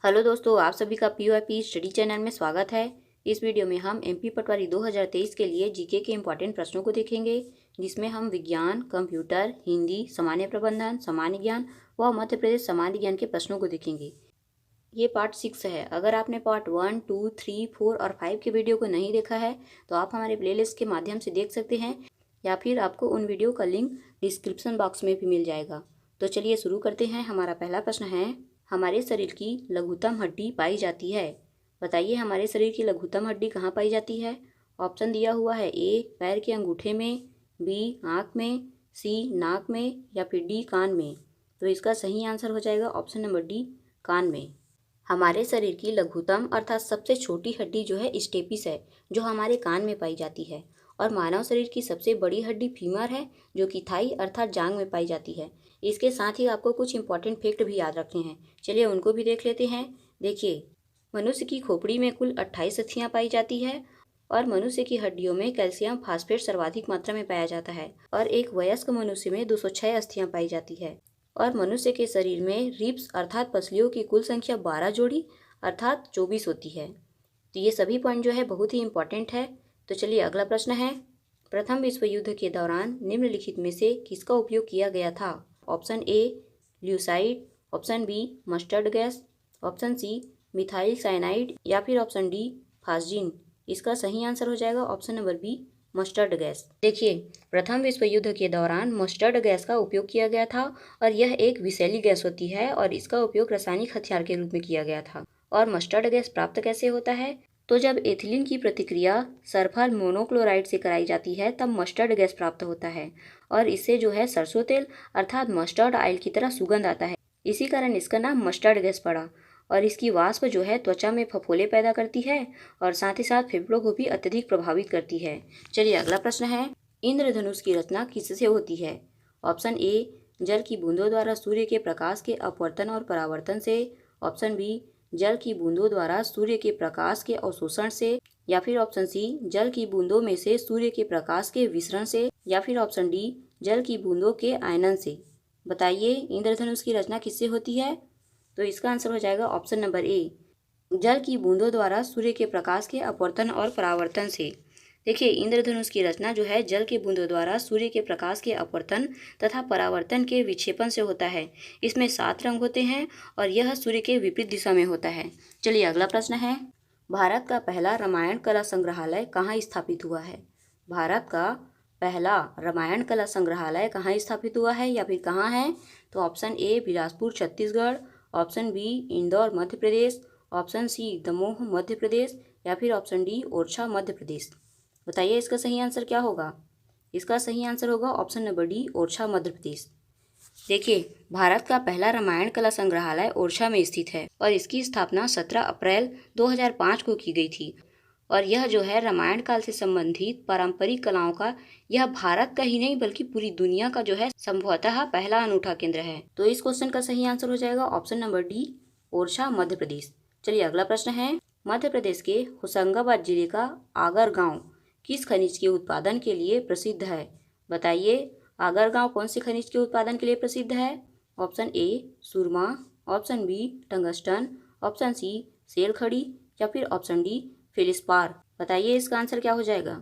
Hello दोस्तों, आप सभी का पीवाईपी स्टडी चैनल में स्वागत है। इस वीडियो में हम एमपी पटवारी 2023 के लिए जीके के इम्पॉर्टेंट प्रश्नों को देखेंगे, जिसमें हम विज्ञान, कंप्यूटर, हिंदी, सामान्य प्रबंधन, सामान्य ज्ञान व मध्य प्रदेश सामान्य ज्ञान के प्रश्नों को देखेंगे। ये पार्ट 6 है। अगर आपने पार्ट 1, 2, 3, 4 और 5 के वीडियो को नहीं देखा है तो आप हमारे प्लेलिस्ट के माध्यम से देख सकते हैं, या फिर आपको उन वीडियो का लिंक डिस्क्रिप्शन बॉक्स में भी मिल जाएगा। तो चलिए शुरू करते हैं। हमारा पहला प्रश्न है, हमारे शरीर की लघुतम हड्डी पाई जाती है। बताइए हमारे शरीर की लघुतम हड्डी कहाँ पाई जाती है। ऑप्शन दिया हुआ है, ए पैर के अंगूठे में, बी आँख में, सी नाक में, या फिर डी कान में। तो इसका सही आंसर हो जाएगा ऑप्शन नंबर डी, कान में। हमारे शरीर की लघुतम अर्थात सबसे छोटी हड्डी जो है स्टेपिस है, जो हमारे कान में पाई जाती है। और मानव शरीर की सबसे बड़ी हड्डी फीमर है, जो कि थाई अर्थात जांग में पाई जाती है। इसके साथ ही आपको कुछ इंपॉर्टेंट फैक्ट भी याद रखने हैं। चलिए उनको भी देख लेते हैं। देखिए, मनुष्य की खोपड़ी में कुल 28 अस्थियां पाई जाती है, और मनुष्य की हड्डियों में कैल्शियम फास्फेट सर्वाधिक मात्रा में पाया जाता है। और एक वयस्क मनुष्य में 206 अस्थियां पाई जाती है। और मनुष्य के शरीर में रिब्स अर्थात पसलियों की कुल संख्या 12 जोड़ी अर्थात 24 होती है। तो ये सभी पॉइंट जो है बहुत ही इंपॉर्टेंट है। तो चलिए अगला प्रश्न है, प्रथम विश्व युद्ध के दौरान निम्नलिखित में से किसका उपयोग किया गया था। Option A lewisite, option B mustard gas, option C methyl cyanide, या फिर ऑप्शन डी फास्जिन। इसका सही आंसर हो जाएगा option number B, mustard gas. देखिए, प्रथम विश्व युद्ध के दौरान मस्टर्ड गैस का उपयोग किया गया था, और यह एक विषैली गैस होती है, और इसका उपयोग रासायनिक हथियार के रूप में किया गया था। और मस्टर्ड गैस प्राप्त कैसे होता है, तो जब एथिलीन की प्रतिक्रिया सल्फर मोनोक्लोराइड से कराई जाती है तब मस्टर्ड गैस प्राप्त होता है, और इससे जो है सरसों तेल अर्थात मस्टर्ड ऑयल की तरह सुगंध आता है। इसी कारण इसका नाम मस्टर्ड गैस पड़ा। और इसकी वाष्प जो है त्वचा में फफोले पैदा करती है, और साथ ही साथ फेफड़ों को भी अत्यधिक प्रभावित करती है। चलिए अगला प्रश्न है, इंद्रधनुष की रचना किससे होती है। ऑप्शन ए जल की बूंदों द्वारा सूर्य के प्रकाश के अपवर्तन और परावर्तन से, ऑप्शन बी जल की बूंदों द्वारा सूर्य के प्रकाश के अवशोषण से, या फिर ऑप्शन सी जल की बूंदों में से सूर्य के प्रकाश के विसरण से, या फिर ऑप्शन डी जल की बूंदों के आयनन से। बताइए इंद्रधनुष की रचना किससे होती है। तो इसका आंसर हो जाएगा ऑप्शन नंबर ए, जल की बूंदों द्वारा सूर्य के प्रकाश के अपवर्तन और परावर्तन से। देखिए, इंद्रधनुष की रचना जो है जल के बूंदों द्वारा सूर्य के प्रकाश के अपवर्तन तथा परावर्तन के विक्षेपण से होता है। इसमें 7 रंग होते हैं, और यह सूर्य के विपरीत दिशा में होता है। चलिए अगला प्रश्न है, भारत का पहला रामायण कला संग्रहालय कहाँ स्थापित हुआ है। भारत का पहला रामायण कला संग्रहालय कहाँ स्थापित हुआ है, या फिर कहाँ है। तो option A Bilaspur Chhattisgarh, option B Indore Madhya Pradesh, option C Damoh Madhya Pradesh, या फिर ऑप्शन डी ओरछा मध्य प्रदेश। बताइए इसका सही आंसर क्या होगा। इसका सही आंसर होगा option number D, Orchha Madhya प्रदेश। देखिए, भारत का पहला रामायण कला संग्रहालय ओरछा में स्थित है, और इसकी स्थापना 17 अप्रैल 2005 को की गई थी। और यह जो है रामायण काल से संबंधित पारंपरिक कलाओं का यह भारत का ही नहीं बल्कि पूरी दुनिया का जो है संभवतः पहला अनूठा केंद्र है। तो इस क्वेश्चन का सही आंसर हो जाएगा option number D, Orchha Madhya प्रदेश। चलिए अगला प्रश्न है, मध्य प्रदेश के होशंगाबाद जिले का आगर गांव किस खनिज के उत्पादन के लिए प्रसिद्ध है। बताइए आगर गांव कौन से खनिज के उत्पादन के लिए प्रसिद्ध है। ऑप्शन ए सुरमा, option B tungsten, option C सेल खड़ी, या फिर ऑप्शन डी फेलिस्पार। बताइए इसका आंसर क्या हो जाएगा।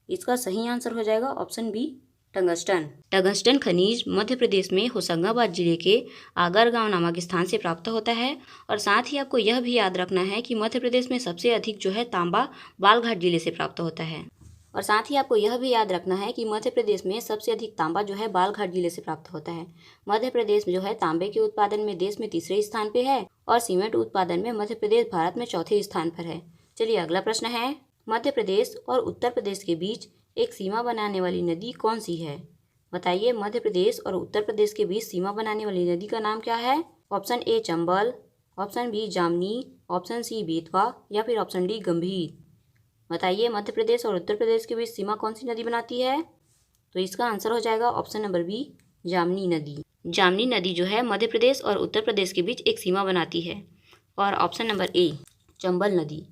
इसका सही आंसर हो जाएगा ऑप्शन बी, टंगस्टन। टंगस्टन खनिज मध्य प्रदेश में होशंगाबाद जिले के आगर गांव नामक स्थान से प्राप्त होता है। और साथ ही आपको यह भी याद रखना है कि मध्य प्रदेश में सबसे अधिक जो है तांबा बालघाट जिले से प्राप्त होता है। और साथ ही आपको यह भी याद रखना है कि मध्य प्रदेश में सबसे अधिक तांबा जो है बालघाट जिले से प्राप्त होता है। मध्य प्रदेश जो है तांबे के उत्पादन में देश में तीसरे स्थान पे है, और सीमेंट उत्पादन में मध्य प्रदेश भारत में चौथे स्थान पर है। चलिए अगला प्रश्न है, मध्य प्रदेश और उत्तर प्रदेश के बीच एक सीमा बनाने वाली नदी कौन सी है। बताइए मध्य प्रदेश और उत्तर प्रदेश के बीच सीमा बनाने वाली नदी का नाम क्या है। Option A Chambal, option B Jamni, option C Betwa, या फिर ऑप्शन डी गंभीर। बताइए मध्य प्रदेश और उत्तर प्रदेश के बीच सीमा कौन सी नदी बनाती है। तो इसका आंसर हो जाएगा ऑप्शन नंबर बी, जामनी नदी। जामनी नदी जो है मध्य प्रदेश और उत्तर प्रदेश के बीच एक सीमा बनाती है। और ऑप्शन नंबर ए चंबल नदी।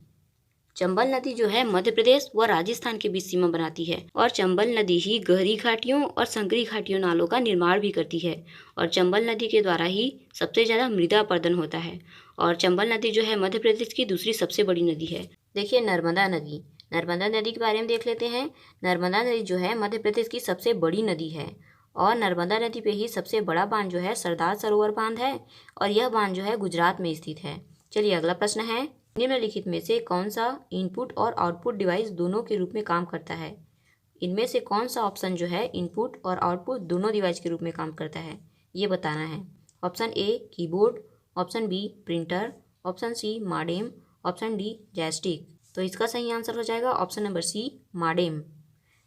चंबल नदी जो है मध्य प्रदेश व राजस्थान के बीच सीमा बनाती है और चंबल नदी ही गहरी घाटियों और संकरी घाटियों नालों का निर्माण भी करती है और चंबल नदी के द्वारा ही सबसे ज़्यादा मृदा अपरदन होता है और चंबल नदी जो है मध्य प्रदेश की दूसरी सबसे बड़ी नदी है। देखिए नर्मदा नदी, नर्मदा नदी के बारे में देख लेते हैं। नर्मदा नदी जो है मध्य प्रदेश की सबसे बड़ी नदी है और नर्मदा नदी पे ही सबसे बड़ा बांध जो है सरदार सरोवर बांध है और यह बांध जो है गुजरात में स्थित है। चलिए अगला प्रश्न है, निम्नलिखित में से कौन सा इनपुट और आउटपुट डिवाइस दोनों के रूप में काम करता है? इनमें से कौन सा ऑप्शन जो है इनपुट और आउटपुट दोनों डिवाइस के रूप में काम करता है, ये बताना है। Option A keyboard, option B printer, option C modem, option D joystick. तो इसका सही आंसर हो जाएगा ऑप्शन नंबर सी मॉडेम।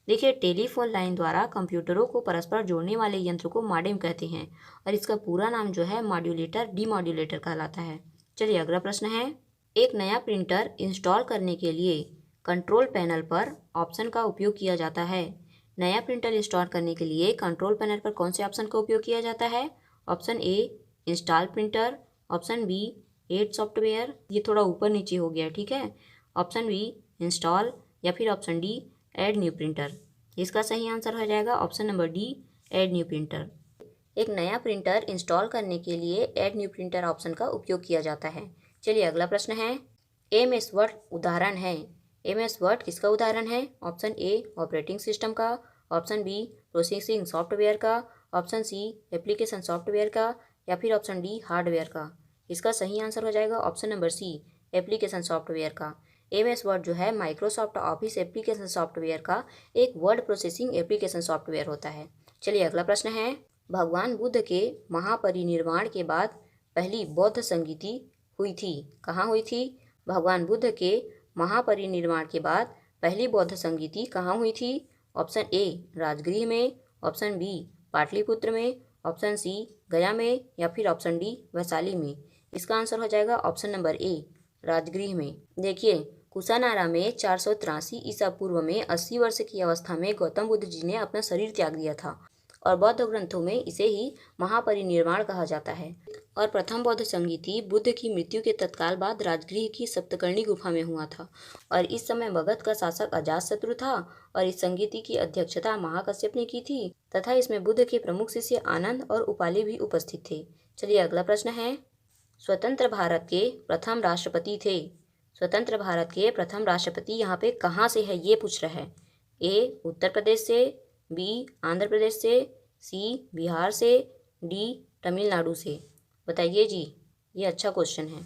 देखिए टेलीफोन लाइन द्वारा कंप्यूटरों को परस्पर जोड़ने वाले यंत्र को मॉडेम कहते हैं और इसका पूरा नाम जो है मॉड्यूलेटर डीमॉड्यूलेटर कहलाता है। चलिए अगला प्रश्न है, एक नया प्रिंटर इंस्टॉल करने के लिए कंट्रोल पैनल पर ऑप्शन का उपयोग किया जाता है। नया प्रिंटर इंस्टॉल करने के लिए कंट्रोल पैनल पर कौन से ऑप्शन का उपयोग किया जाता है? Option A install printer, option B add software, ये थोड़ा ऊपर नीचे हो गया ठीक है, ऑप्शन बी इंस्टॉल या फिर option D add new printer. इसका सही आंसर हो जाएगा option number D add new printer. एक नया प्रिंटर इंस्टॉल करने के लिए ऐड न्यू प्रिंटर ऑप्शन का उपयोग किया जाता है। चलिए अगला प्रश्न है, एमएस वर्ड उदाहरण है। एमएस वर्ड किसका उदाहरण है? ऑप्शन ए ऑपरेटिंग सिस्टम का, ऑप्शन बी प्रोसेसिंग सॉफ्टवेयर का, ऑप्शन सी एप्लीकेशन सॉफ्टवेयर का या फिर ऑप्शन डी हार्डवेयर का। इसका सही आंसर हो जाएगा option number C application software का। एमएस वर्ड जो है माइक्रोसॉफ्ट ऑफिस एप्लीकेशन सॉफ्टवेयर का एक वर्ड प्रोसेसिंग एप्लीकेशन सॉफ्टवेयर होता है। चलिए अगला प्रश्न है, भगवान बुद्ध के महापरिनिर्वाण के बाद पहली बौद्ध संगीति हुई थी, कहाँ हुई थी? भगवान बुद्ध के महापरिनिर्वाण के बाद पहली बौद्ध संगीति कहाँ हुई थी? ऑप्शन ए राजगृह में, ऑप्शन बी पाटलिपुत्र में, ऑप्शन सी गया में या फिर ऑप्शन डी वैशाली में। इसका आंसर हो जाएगा ऑप्शन नंबर ए राजगृह में। देखिए कुशानारा में 483 ईसा पूर्व में 80 वर्ष की अवस्था में गौतम बुद्ध जी ने अपना शरीर त्याग दिया था और बौद्ध ग्रंथों में इसे ही महापरिनिर्वाण कहा जाता है। और प्रथम बौद्ध संगीति बुद्ध की मृत्यु के तत्काल बाद राजगृह की सप्तकर्णी गुफा में हुआ था और इस समय मगध का शासक अजातशत्रु था और इस संगीति की अध्यक्षता महाकश्यप ने की थी तथा इसमें बुद्ध के प्रमुख शिष्य आनंद और उपाली भी उपस्थित थे। चलिए अगला प्रश्न है, स्वतंत्र भारत के प्रथम राष्ट्रपति थे। स्वतंत्र भारत के प्रथम राष्ट्रपति यहाँ पे कहाँ से है ये पूछ रहा है। ए उत्तर प्रदेश से, बी आंध्र प्रदेश से, सी बिहार से, डी तमिलनाडु से। बताइए जी, ये अच्छा क्वेश्चन है।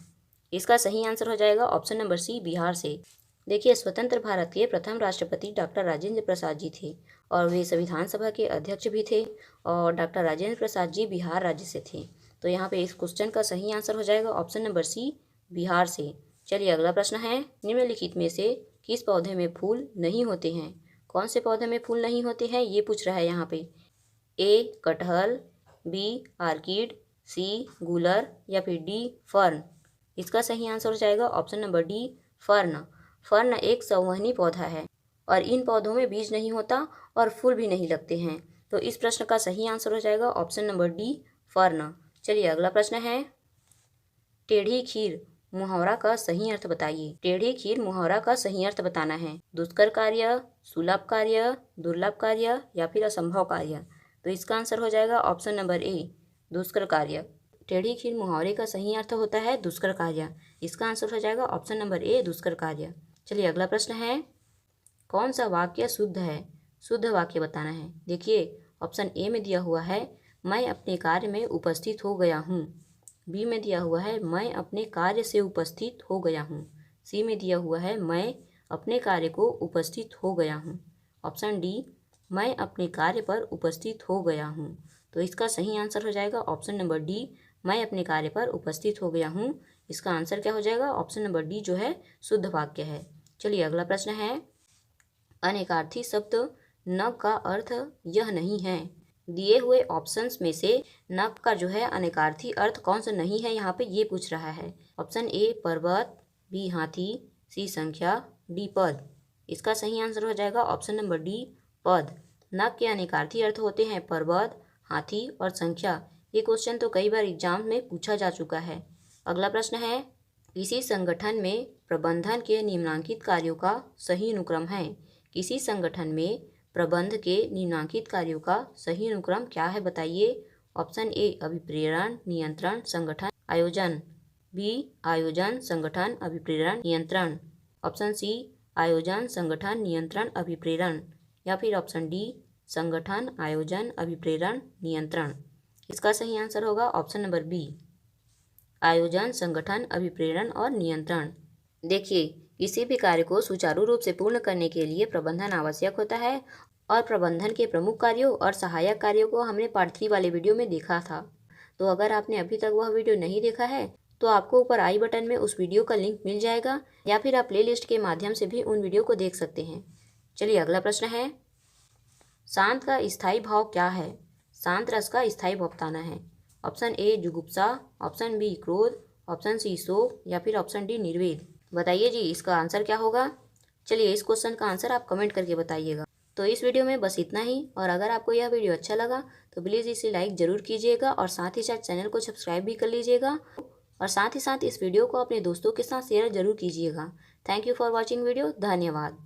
इसका सही आंसर हो जाएगा ऑप्शन नंबर सी बिहार से। देखिए स्वतंत्र भारत के प्रथम राष्ट्रपति डॉक्टर राजेंद्र प्रसाद जी थे और वे संविधान सभा के अध्यक्ष भी थे और डॉक्टर राजेंद्र प्रसाद जी बिहार राज्य से थे। तो यहाँ पे इस क्वेश्चन का सही आंसर हो जाएगा ऑप्शन नंबर सी बिहार से। चलिए अगला प्रश्न है, निम्नलिखित में से किस पौधे में फूल नहीं होते हैं? कौन से पौधे में फूल नहीं होते हैं ये पूछ रहा है यहाँ पे। ए कटहल, बी आर्किड, सी गूलर या फिर डी फर्न। इसका सही आंसर हो जाएगा option number D fern. Fern एक संवहनी पौधा है और इन पौधों में बीज नहीं होता और फूल भी नहीं लगते हैं। तो इस प्रश्न का सही आंसर हो जाएगा ऑप्शन नंबर डी फर्न। चलिए अगला प्रश्न है, टेढ़ी खीर मुहावरा का सही अर्थ बताइए। टेढ़ी खीर मुहावरा का सही अर्थ बताना है। दुष्कर कार्य, सुलभ कार्य, दुर्लभ कार्य या फिर असंभव कार्य। तो इसका आंसर हो जाएगा ऑप्शन नंबर ए दुष्कर कार्य। टेढ़ी खीर मुहावरे का सही अर्थ होता है दुष्कर कार्य। इसका आंसर हो जाएगा ऑप्शन नंबर ए दुष्कर कार्य। चलिए अगला प्रश्न है, कौन सा वाक्य शुद्ध है? शुद्ध वाक्य बताना है। देखिए ऑप्शन ए में दिया हुआ है मैं अपने कार्य में उपस्थित हो गया हूँ, बी में दिया हुआ है मैं अपने कार्य से उपस्थित हो गया हूँ, सी में दिया हुआ है मैं अपने कार्य को उपस्थित हो गया हूँ, ऑप्शन डी मैं अपने कार्य पर उपस्थित हो गया हूँ। तो इसका सही आंसर हो जाएगा ऑप्शन नंबर डी मैं अपने कार्य पर उपस्थित हो गया हूँ। इसका आंसर क्या हो जाएगा? ऑप्शन नंबर डी जो है शुद्ध वाक्य है। चलिए अगला प्रश्न है, अनेकार्थी शब्द नव का अर्थ यह नहीं है। दिए हुए ऑप्शंस में से नव का जो है अनेकार्थी अर्थ कौन सा नहीं है यहाँ पे ये पूछ रहा है। ऑप्शन ए पर्वत, बी हाथी, सी संख्या, डी पद। इसका सही आंसर हो जाएगा ऑप्शन नंबर डी पद। नव के अनेकार्थी अर्थ होते हैं पर्वत, हाथी और संख्या। ये क्वेश्चन तो कई बार एग्जाम में पूछा जा चुका है। अगला प्रश्न है, किसी संगठन में प्रबंधन के निम्नलिखित कार्यों का सही अनुक्रम है। किसी संगठन में प्रबंध के निम्नलिखित कार्यों का सही अनुक्रम क्या है बताइए। ऑप्शन ए अभिप्रेरण, नियंत्रण, संगठन, आयोजन। बी आयोजन, संगठन, अभिप्रेरण, नियंत्रण। ऑप्शन सी आयोजन, संगठन, नियंत्रण, अभिप्रेरण। या फिर ऑप्शन डी संगठन, आयोजन, अभिप्रेरण, नियंत्रण। इसका सही आंसर होगा ऑप्शन नंबर बी आयोजन, संगठन, अभिप्रेरण और नियंत्रण। देखिए, किसी भी कार्य को सुचारू रूप से पूर्ण करने के लिए प्रबंधन आवश्यक होता है और प्रबंधन के प्रमुख कार्यों और सहायक कार्यों को हमने पार्ट 3 वाले वीडियो में देखा था। तो अगर आपने अभी तक वह वीडियो नहीं देखा है तो आपको ऊपर आई बटन में उस वीडियो का लिंक मिल जाएगा या फिर आप प्लेलिस्ट के माध्यम से भी उन वीडियो को देख सकते हैं। चलिए अगला प्रश्न है, शांत का स्थायी भाव क्या है? शांत रस का स्थायी भाव बताना है। ऑप्शन ए जुगुप्सा, ऑप्शन बी क्रोध, ऑप्शन सी शोक या फिर ऑप्शन डी निर्वेद। बताइए जी इसका आंसर क्या होगा। चलिए इस क्वेश्चन का आंसर आप कमेंट करके बताइएगा। तो इस वीडियो में बस इतना ही, और अगर आपको यह वीडियो अच्छा लगा तो प्लीज़ इसे लाइक ज़रूर कीजिएगा और साथ ही साथ चैनल को सब्सक्राइब भी कर लीजिएगा और साथ ही साथ इस वीडियो को अपने दोस्तों के साथ शेयर जरूर कीजिएगा। Thank you for watching video. धन्यवाद।